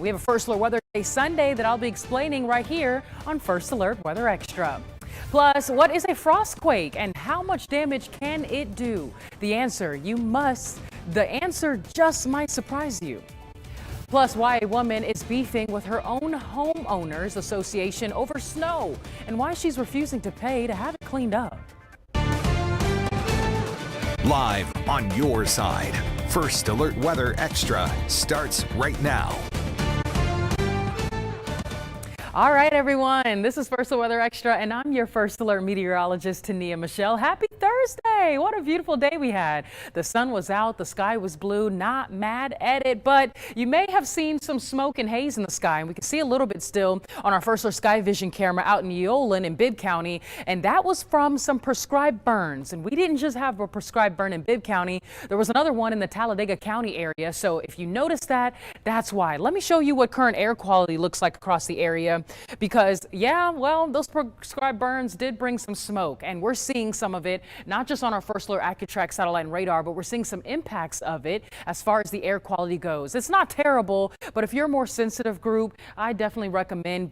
We have a First Alert Weather Day Sunday that I'll be explaining right here on First Alert Weather Extra. Plus, what is a frostquake and how much damage can it do? The answer just might surprise you. Plus, why a woman is beefing with her own homeowners association over snow and why she's refusing to pay to have it cleaned up. Live on your side, First Alert Weather Extra starts right now. All right, everyone, this is First Alert Weather Extra, and I'm your First Alert meteorologist, Tania Michelle. Happy Thursday. What a beautiful day we had. The sun was out, the sky was blue, not mad at it, but you may have seen some smoke and haze in the sky, and we can see a little bit still on our First Alert Sky Vision camera out in Eolan in Bibb County, and that was from some prescribed burns. And we didn't just have a prescribed burn in Bibb County, there was another one in the Talladega County area, so if you notice that, that's why. Let me show you what current air quality looks like across the area. Because, yeah, well, those prescribed burns did bring some smoke, and we're seeing some of it, not just on our First Alert AccuTrack satellite and radar, but we're seeing some impacts of it as far as the air quality goes. It's not terrible, but if you're a more sensitive group, I definitely recommend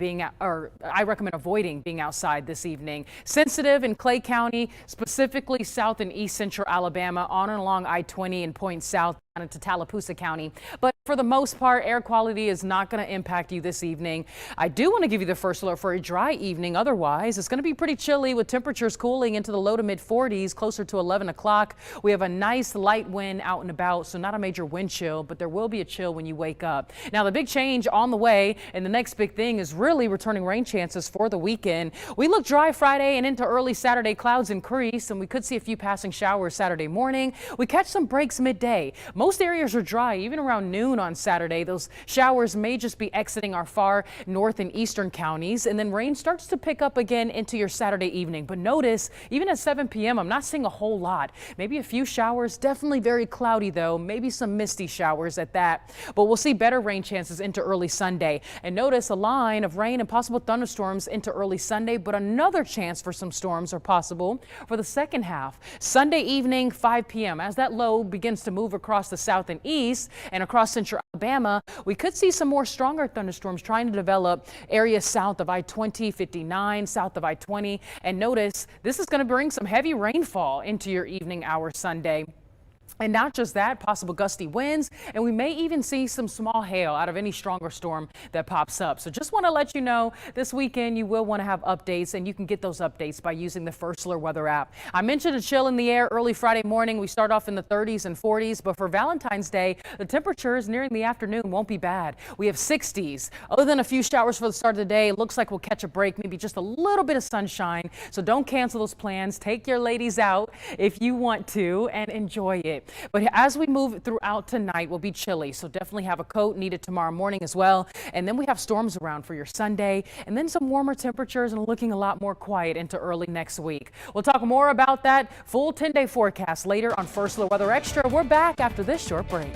avoiding being outside this evening. Sensitive in Clay County, specifically south and east central Alabama, on and along I-20 and points south into Tallapoosa County. But for the most part, air quality is not going to impact you this evening. I do want to give you the first alert for a dry evening. Otherwise, it's going to be pretty chilly with temperatures cooling into the low to mid 40s closer to 11 o'clock. We have a nice light wind out and about, so not a major wind chill, but there will be a chill when you wake up. Now, the big change on the way and the next big thing is really returning rain chances for the weekend. We look dry Friday and into early Saturday. Clouds increase and we could see a few passing showers Saturday morning. We catch some breaks midday. Most areas are dry even around noon on Saturday. Those showers may just be exiting our far north and eastern counties, and then rain starts to pick up again into your Saturday evening. But notice, even at 7 p.m., I'm not seeing a whole lot. Maybe a few showers, definitely very cloudy though, maybe some misty showers at that. But we'll see better rain chances into early Sunday. And notice a line of rain and possible thunderstorms into early Sunday, but another chance for some storms are possible for the second half. Sunday evening, 5 p.m. As that low begins to move across the south and east and across central Alabama, we could see some more stronger thunderstorms trying to develop areas south of I-20, 59, south of I-20. And notice this is going to bring some heavy rainfall into your evening hours Sunday. And not just that, possible gusty winds, and we may even see some small hail out of any stronger storm that pops up. So just want to let you know this weekend you will want to have updates, and you can get those updates by using the First Alert Weather app. I mentioned a chill in the air early Friday morning. We start off in the 30s and 40s, but for Valentine's Day, the temperatures nearing the afternoon won't be bad. We have 60s. Other than a few showers for the start of the day, it looks like we'll catch a break, maybe just a little bit of sunshine. So don't cancel those plans. Take your ladies out if you want to and enjoy it. But as we move throughout tonight, we'll be chilly, so definitely have a coat needed tomorrow morning as well. And then we have storms around for your Sunday, and then some warmer temperatures and looking a lot more quiet into early next week. We'll talk more about that full 10-day forecast later on First Alert Weather Extra. We're back after this short break.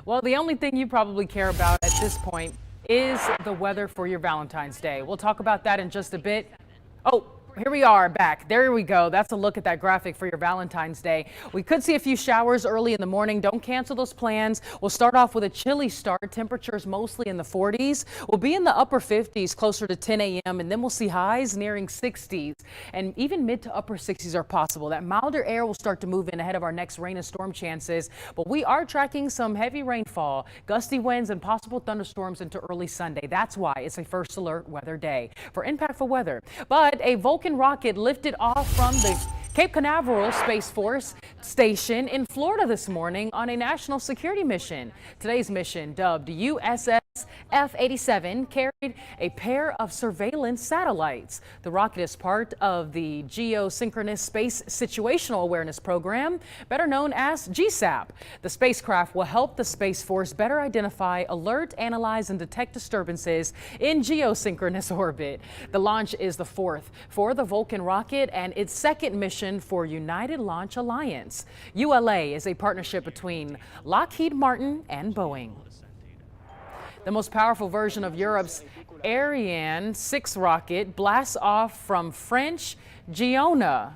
Well, the only thing you probably care about at this point is the weather for your Valentine's Day. We'll talk about that in just a bit. Oh, here we are back. There we go. That's a look at that graphic for your Valentine's Day. We could see a few showers early in the morning. Don't cancel those plans. We'll start off with a chilly start. Temperatures mostly in the 40s. We'll be in the upper 50s closer to 10 a.m. and then we'll see highs nearing 60s, and even mid to upper 60s are possible. That milder air will start to move in ahead of our next rain and storm chances, but we are tracking some heavy rainfall, gusty winds, and possible thunderstorms into early Sunday. That's why it's a First Alert Weather Day for impactful weather. But a Vulcan rocket lifted off from the Cape Canaveral Space Force Station in Florida this morning on a national security mission. Today's mission, dubbed USS F-87 carried a pair of surveillance satellites. The rocket is part of the Geosynchronous Space Situational Awareness Program, better known as GSAP. The spacecraft will help the Space Force better identify, alert, analyze, and detect disturbances in geosynchronous orbit. The launch is the fourth for the Vulcan rocket and its second mission for United Launch Alliance. ULA is a partnership between Lockheed Martin and Boeing. The most powerful version of Europe's Ariane 6 rocket blasts off from French Guiana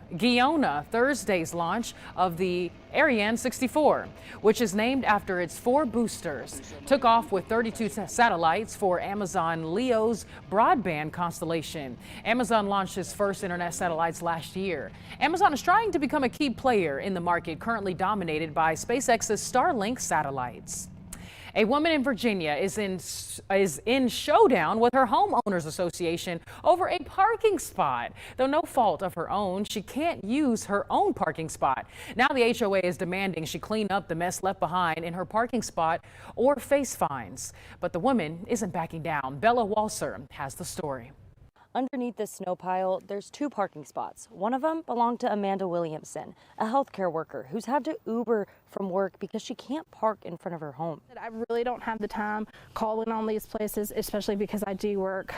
Thursday's launch of the Ariane 64, which is named after its 4 boosters. Took off with 32 satellites for Amazon Leo's broadband constellation. Amazon launched its first internet satellites last year. Amazon is trying to become a key player in the market currently dominated by SpaceX's Starlink satellites. A woman in Virginia is in showdown with her homeowners association over a parking spot. Though no fault of her own, she can't use her own parking spot. Now the HOA is demanding she clean up the mess left behind in her parking spot or face fines. But the woman isn't backing down. Bella Walser has the story. Underneath this snow pile, there's 2 parking spots. One of them belonged to Amanda Williamson, a healthcare worker who's had to Uber from work because she can't park in front of her home. I really don't have the time calling on these places, especially because I do work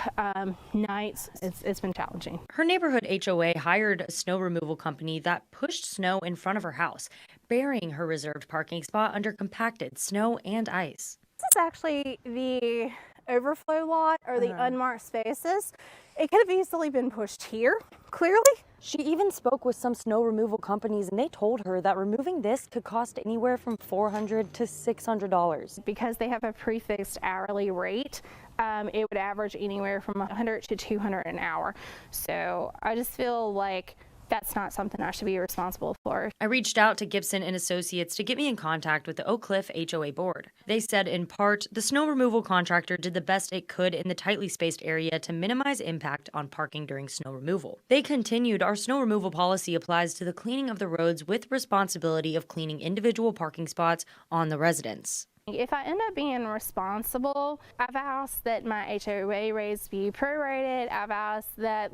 nights. It's been challenging. Her neighborhood HOA hired a snow removal company that pushed snow in front of her house, burying her reserved parking spot under compacted snow and ice. This is actually the overflow lot or the unmarked spaces. It could have easily been pushed here, clearly. She even spoke with some snow removal companies and they told her that removing this could cost anywhere from $400 to $600. Because they have a prefixed hourly rate, it would average anywhere from $100 to $200 an hour. So I just feel like that's not something I should be responsible for. I reached out to Gibson and Associates to get me in contact with the Oak Cliff HOA board. They said in part, the snow removal contractor did the best it could in the tightly spaced area to minimize impact on parking during snow removal. They continued, our snow removal policy applies to the cleaning of the roads with responsibility of cleaning individual parking spots on the residents. If I end up being responsible, I've asked that my HOA rates be prorated. I've asked that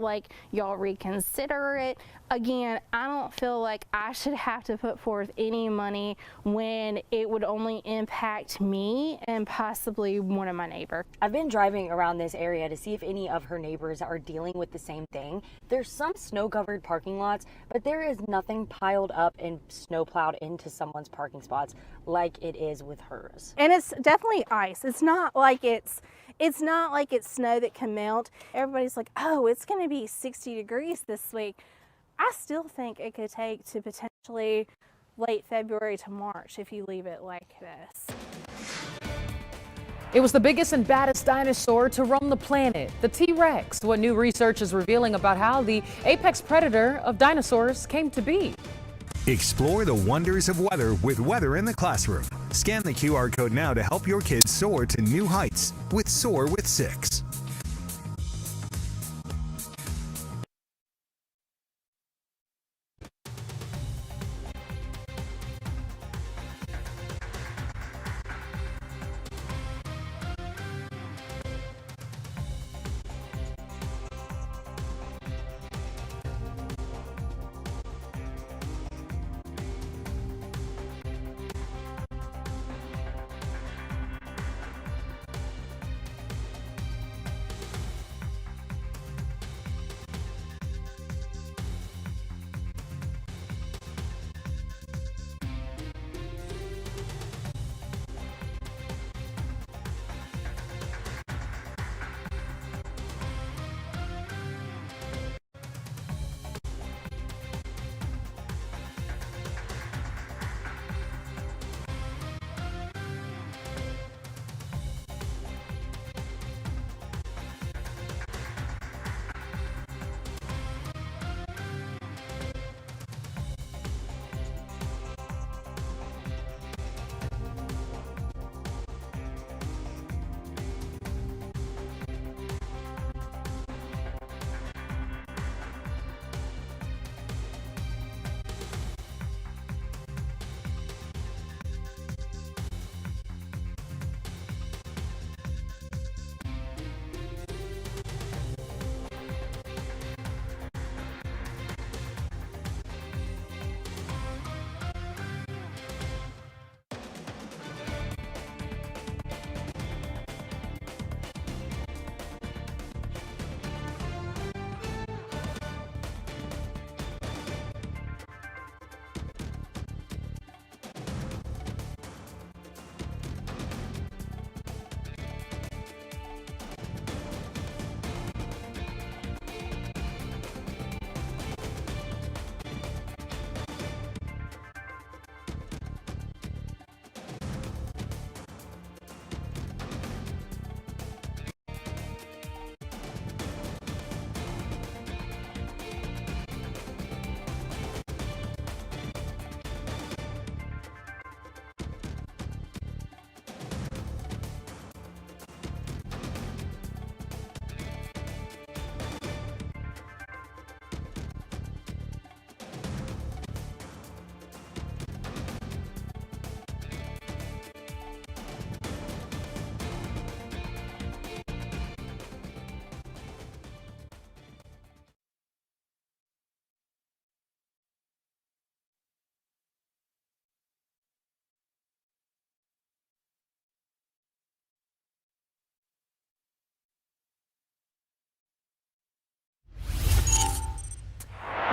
y'all reconsider it. Again, I don't feel like I should have to put forth any money when it would only impact me and possibly one of my neighbors. I've been driving around this area to see if any of her neighbors are dealing with the same thing. There's some snow-covered parking lots, but there is nothing piled up and snow plowed into someone's parking spots like it is with hers. And it's definitely ice. It's not like it's snow that can melt. Everybody's like, oh, it's going to be 60 degrees this week. I still think it could take to potentially late February to March if you leave it like this. It was the biggest and baddest dinosaur to roam the planet, the T-Rex. What new research is revealing about how the apex predator of dinosaurs came to be. Explore the wonders of weather with Weather in the Classroom. Scan the QR code now to help your kids soar to new heights with Soar with 6.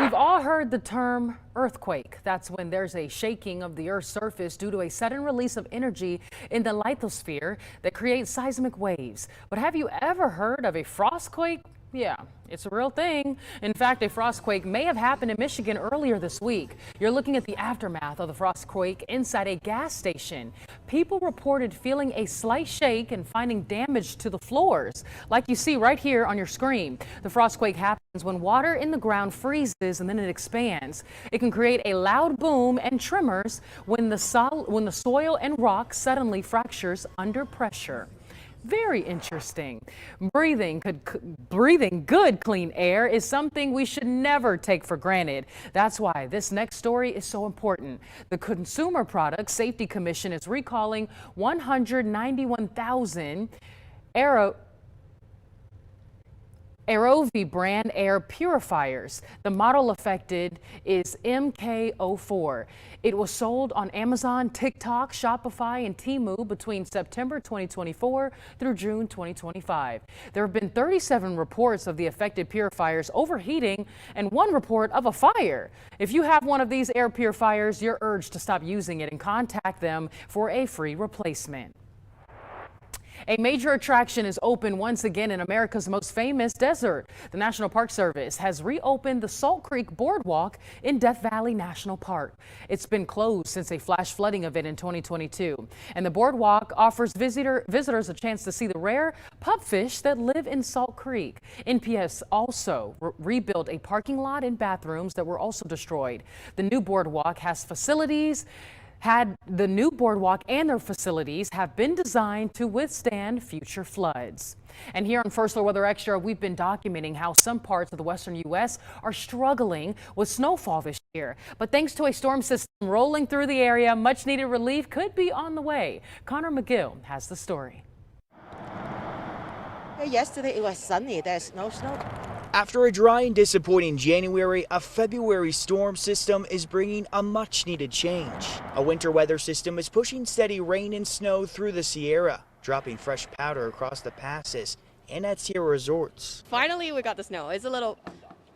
We've all heard the term earthquake. That's when there's a shaking of the Earth's surface due to a sudden release of energy in the lithosphere that creates seismic waves. But have you ever heard of a frostquake? Yeah, it's a real thing. In fact, a frostquake may have happened in Michigan earlier this week. You're looking at the aftermath of the frostquake inside a gas station. People reported feeling a slight shake and finding damage to the floors, like you see right here on your screen. The frostquake happens when water in the ground freezes and then it expands. It can create a loud boom and tremors when the soil and rock suddenly fractures under pressure. Very interesting. Breathing good, clean air is something we should never take for granted. That's why this next story is so important. The Consumer Product Safety Commission is recalling 191,000 Aerovi brand air purifiers. The model affected is MK04. It was sold on Amazon, TikTok, Shopify, and Temu between September 2024 through June 2025. There have been 37 reports of the affected purifiers overheating and one report of a fire. If you have one of these air purifiers, you're urged to stop using it and contact them for a free replacement. A major attraction is open once again in America's most famous desert. The National Park Service has reopened the Salt Creek Boardwalk in Death Valley National Park. It's been closed since a flash flooding event in 2022. And the boardwalk offers visitors a chance to see the rare pupfish that live in Salt Creek. NPS also rebuilt a parking lot and bathrooms that were also destroyed. The new boardwalk and their facilities have been designed to withstand future floods. And here on First Alert Weather Extra, we've been documenting how some parts of the western U.S. are struggling with snowfall this year. But thanks to a storm system rolling through the area, much needed relief could be on the way. Connor McGill has the story. Yesterday it was sunny, there's no snow. After a dry and disappointing January, a February storm system is bringing a much-needed change. A winter weather system is pushing steady rain and snow through the Sierra, dropping fresh powder across the passes and at Sierra resorts. Finally, we got the snow. It's a little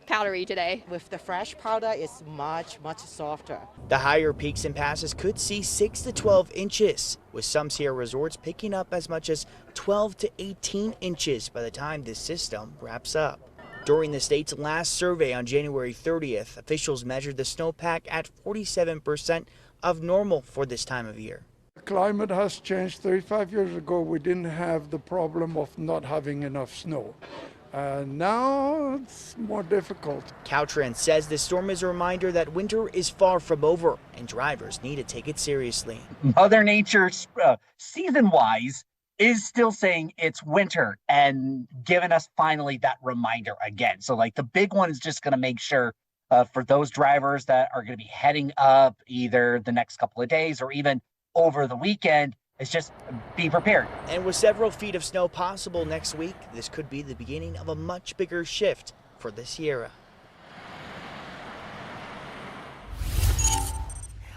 powdery today. With the fresh powder, it's much softer. The higher peaks and passes could see 6 to 12 inches, with some Sierra resorts picking up as much as 12 to 18 inches by the time this system wraps up. During the state's last survey on January 30th, officials measured the snowpack at 47% of normal for this time of year. The climate has changed. 35 years ago, we didn't have the problem of not having enough snow. Now it's more difficult. Caltrans says this storm is a reminder that winter is far from over and drivers need to take it seriously. Mother Nature, season-wise, is still saying it's winter and giving us finally that reminder again. So like the big one is just going to make sure for those drivers that are going to be heading up either the next couple of days or even over the weekend, is just be prepared. And with several feet of snow possible next week, this could be the beginning of a much bigger shift for the Sierra.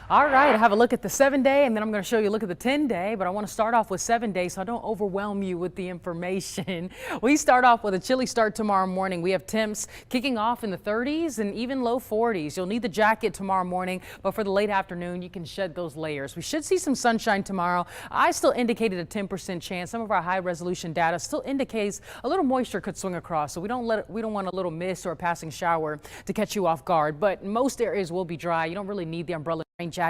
All right, I have a look at the 7-day and then I'm going to show you a look at the 10-day, but I want to start off with 7-day so I don't overwhelm you with the information. We start off with a chilly start tomorrow morning. We have temps kicking off in the 30s and even low 40s. You'll need the jacket tomorrow morning, but for the late afternoon, you can shed those layers. We should see some sunshine tomorrow. I still indicated a 10% chance. Some of our high resolution data still indicates a little moisture could swing across, so we don't want a little mist or a passing shower to catch you off guard, but most areas will be dry. You don't really need the umbrella rain jacket.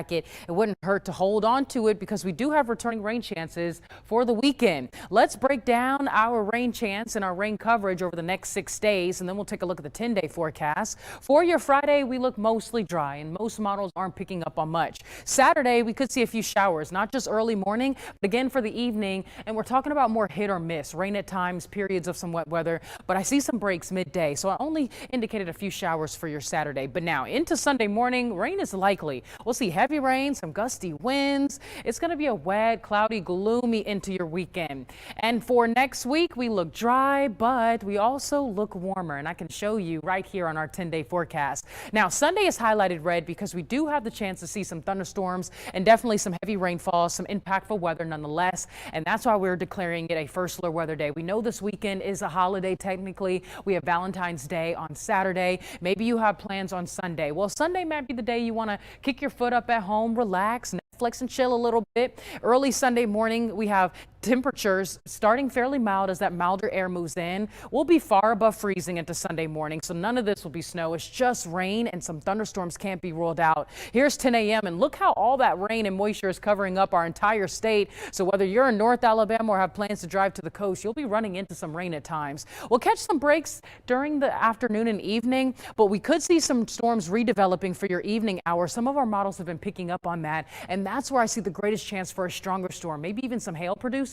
It wouldn't hurt to hold on to it because we do have returning rain chances for the weekend. Let's break down our rain chance and our rain coverage over the next 6 days, and then we'll take a look at the 10-day forecast. For your Friday, we look mostly dry, and most models aren't picking up on much. Saturday, we could see a few showers, not just early morning, but again for the evening, and we're talking about more hit or miss. Rain at times, periods of some wet weather, but I see some breaks midday, so I only indicated a few showers for your Saturday. But now into Sunday morning, rain is likely. We'll see see heavy rain, some gusty winds. It's going to be a wet, cloudy, gloomy into your weekend. And for next week, we look dry, but we also look warmer. And I can show you right here on our 10-day forecast. Now, Sunday is highlighted red because we do have the chance to see some thunderstorms and definitely some heavy rainfall, some impactful weather nonetheless. And that's why we're declaring it a first alert weather day. We know this weekend is a holiday technically. We have Valentine's Day on Saturday. Maybe you have plans on Sunday. Well, Sunday might be the day you want to kick your foot up at home, relax, Netflix and chill a little bit. Early Sunday morning, we have temperatures starting fairly mild as that milder air moves in. We'll be far above freezing into Sunday morning, so none of this will be snow. It's just rain, and some thunderstorms can't be ruled out. Here's 10 a.m. and look how all that rain and moisture is covering up our entire state. So whether you're in North Alabama or have plans to drive to the coast, you'll be running into some rain at times. We'll catch some breaks during the afternoon and evening, but we could see some storms redeveloping for your evening hours. Some of our models have been picking up on that, and that's where I see the greatest chance for a stronger storm, maybe even some hail producers.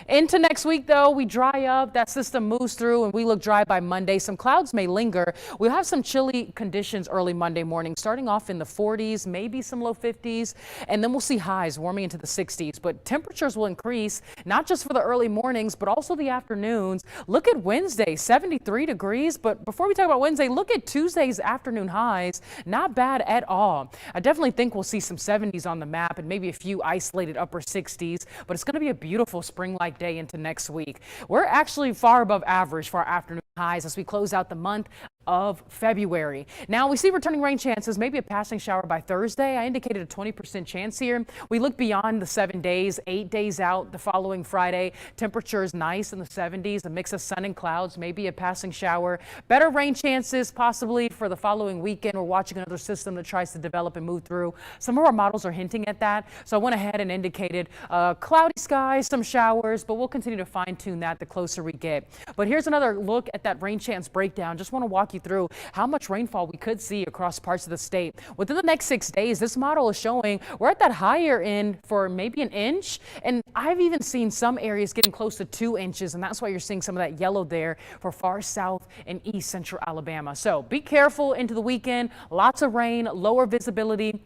Into next week, though, we dry up. That system moves through and we look dry by Monday. Some clouds may linger. We'll have some chilly conditions early Monday morning, starting off in the 40s, maybe some low 50s, and then we'll see highs warming into the 60s. But temperatures will increase, not just for the early mornings, but also the afternoons. Look at Wednesday, 73 degrees. But before we talk about Wednesday, look at Tuesday's afternoon highs. Not bad at all. I definitely think we'll see some 70s on the map and maybe a few isolated upper 60s, but it's going to be a beautiful spring-like day into next week. We're actually far above average for our afternoon highs as we close out the month of February. Now we see returning rain chances, maybe a passing shower by Thursday. I indicated a 20% chance here. We look beyond the 7 days, 8 days out the following Friday. Temperature is nice in the 70s, a mix of sun and clouds, maybe a passing shower. Better rain chances possibly for the following weekend. We're watching another system that tries to develop and move through. Some of our models are hinting at that. So I went ahead and indicated cloudy skies, some showers, but we'll continue to fine tune that the closer we get. But here's another look at that rain chance breakdown. Just want to walk you through how much rainfall we could see across parts of the state. Within the next 6 days, this model is showing we're at that higher end for maybe an inch. And I've even seen some areas getting close to 2 inches. And that's why you're seeing some of that yellow there for far south and east central Alabama. So be careful into the weekend. Lots of rain, lower visibility.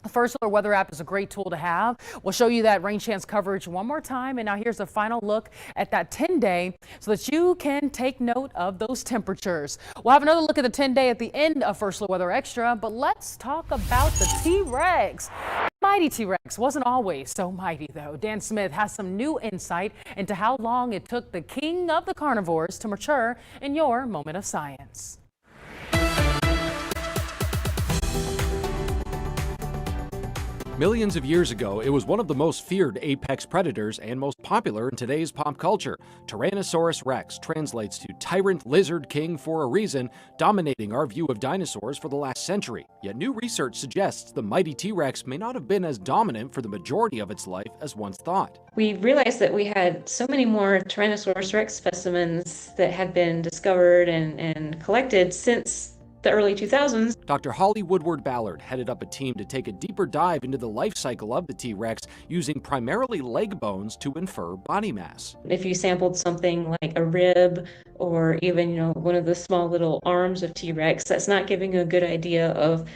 The First Alert Weather app is a great tool to have. We'll show you that rain chance coverage one more time. And now here's a final look at that 10-day so that you can take note of those temperatures. We'll have another look at the 10-day at the end of First Alert Weather Extra, but let's talk about the T-Rex. Mighty T-Rex wasn't always so mighty, though. Dan Smith has some new insight into how long it took the king of the carnivores to mature in your moment of science. Millions of years ago, it was one of the most feared apex predators and most popular in today's pop culture. Tyrannosaurus rex translates to tyrant lizard king for a reason, dominating our view of dinosaurs for the last century. Yet new research suggests the mighty T-Rex may not have been as dominant for the majority of its life as once thought. We realized that we had so many more Tyrannosaurus rex specimens that had been discovered and collected since the early 2000s. Dr. Holly Woodward Ballard headed up a team to take a deeper dive into the life cycle of the T-Rex using primarily leg bones to infer body mass. If you sampled something like a rib or even, one of the small little arms of T-Rex, that's not giving you a good idea of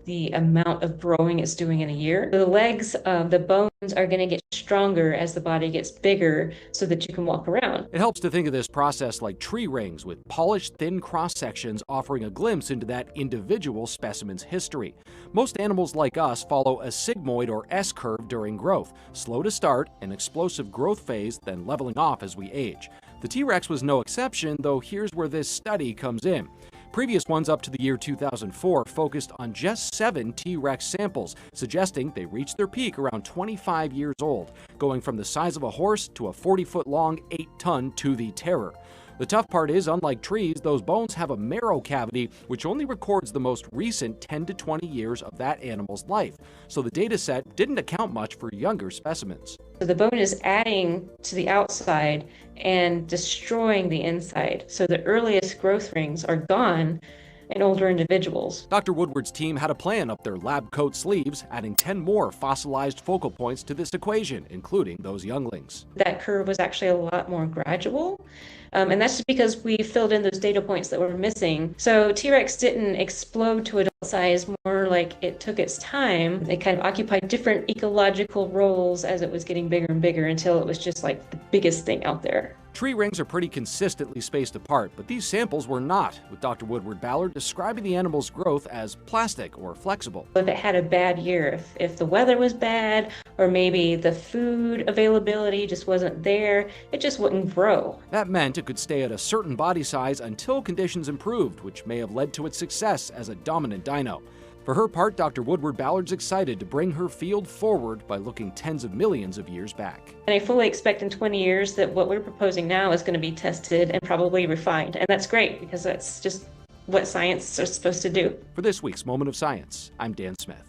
the amount of growing it's doing in a year. The legs, the bones are going to get stronger as the body gets bigger so that you can walk around. It helps to think of this process like tree rings with polished thin cross-sections offering a glimpse into that individual specimen's history. Most animals like us follow a sigmoid or S-curve during growth, slow to start, an explosive growth phase, then leveling off as we age. The T-Rex was no exception, though here's where this study comes in. Previous ones up to the year 2004 focused on just 7 T-Rex samples, suggesting they reached their peak around 25 years old, going from the size of a horse to a 40-foot-long, 8-ton toothy terror. The tough part is, unlike trees, those bones have a marrow cavity which only records the most recent 10 to 20 years of that animal's life, so the data set didn't account much for younger specimens. So the bone is adding to the outside and destroying the inside. So the earliest growth rings are gone in older individuals. Dr. Woodward's team had a plan up their lab coat sleeves, adding 10 more fossilized focal points to this equation, including those younglings. That curve was actually a lot more gradual. And that's just because we filled in those data points that were missing. So T-Rex didn't explode to adult size more like like it took its time. It kind of occupied different ecological roles as it was getting bigger and bigger until it was just like the biggest thing out there. Tree rings are pretty consistently spaced apart, but these samples were not, with Dr. Woodward-Ballard describing the animal's growth as plastic or flexible. If it had a bad year, if the weather was bad, or maybe the food availability just wasn't there, it just wouldn't grow. That meant it could stay at a certain body size until conditions improved, which may have led to its success as a dominant dino. For her part, Dr. Woodward-Ballard's excited to bring her field forward by looking tens of millions of years back. And I fully expect in 20 years that what we're proposing now is going to be tested and probably refined. And that's great because that's just what science is supposed to do. For this week's Moment of Science, I'm Dan Smith.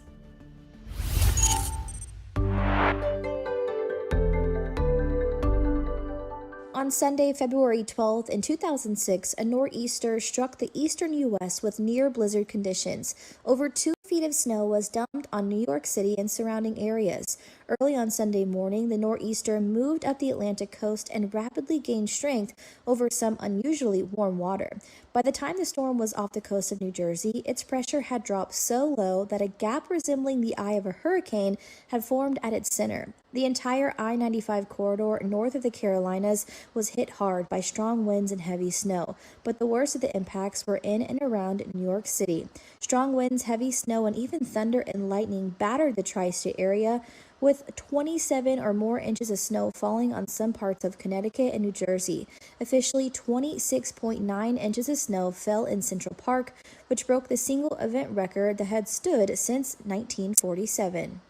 On Sunday, February 12th, in 2006, a nor'easter struck the eastern U.S. with near blizzard conditions. Over 2 feet of snow was dumped on New York City and surrounding areas. Early on Sunday morning, the nor'easter moved up the Atlantic coast and rapidly gained strength over some unusually warm water. By the time the storm was off the coast of New Jersey, its pressure had dropped so low that a gap resembling the eye of a hurricane had formed at its center. The entire I-95 corridor north of the Carolinas was hit hard by strong winds and heavy snow, but the worst of the impacts were in and around New York City. Strong winds, heavy snow, and even thunder and lightning battered the tri-state area, with 27 or more inches of snow falling on some parts of Connecticut and New Jersey. Officially, 26.9 inches of snow fell in Central Park, which broke the single event record that had stood since 1947.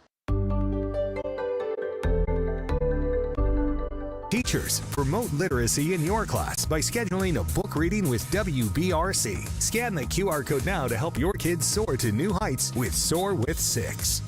Teachers, promote literacy in your class by scheduling a book reading with WBRC. Scan the QR code now to help your kids soar to new heights with Soar with 6.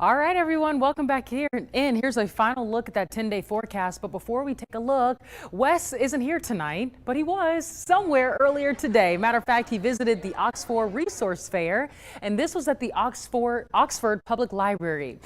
All right, everyone, welcome back here. Here's a final look at that 10-day forecast. But before we take a look, Wes isn't here tonight, but he was somewhere earlier today. Matter of fact, he visited the Oxford Resource Fair, and this was at the Oxford Public Library.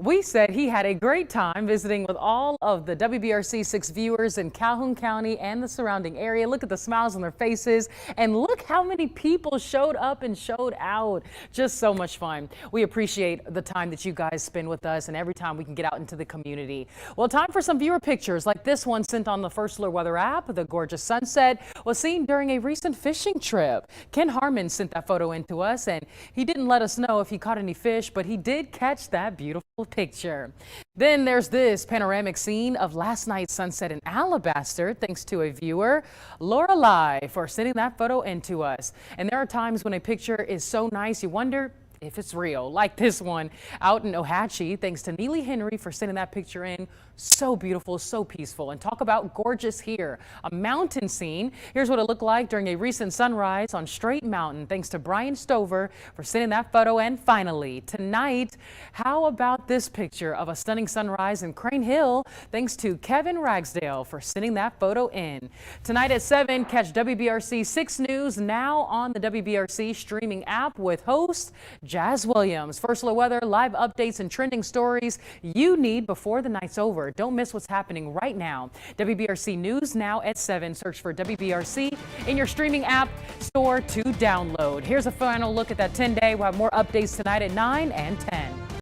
We said he had a great time visiting with all of the WBRC 6 viewers in Calhoun County and the surrounding area. Look at the smiles on their faces, and look how many people showed up and showed out. Just so much fun. We appreciate the time that you guys spend with us and every time we can get out into the community. Well, time for some viewer pictures like this one sent on the First Alert Weather app. The gorgeous sunset was seen during a recent fishing trip. Ken Harmon sent that photo in to us, and he didn't let us know if he caught any fish, but he did catch that beautiful picture. Then there's this panoramic scene of last night's sunset in Alabaster, thanks to a viewer, Lorelei, for sending that photo in to us. And there are times when a picture is so nice you wonder if it's real, like this one out in Ohatchee, thanks to Neely Henry for sending that picture in. So beautiful, so peaceful. And talk about gorgeous here. A mountain scene. Here's what it looked like during a recent sunrise on Straight Mountain, thanks to Brian Stover for sending that photo. And finally, tonight, how about this picture of a stunning sunrise in Crane Hill, thanks to Kevin Ragsdale for sending that photo in. Tonight at 7, catch WBRC 6 News now on the WBRC streaming app with host Jazz Williams. First Alert Weather, live updates and trending stories you need before the night's over. Don't miss what's happening right now. WBRC News now at 7. Search for WBRC in your streaming app store to download. Here's a final look at that 10-day. We'll have more updates tonight at 9 and 10.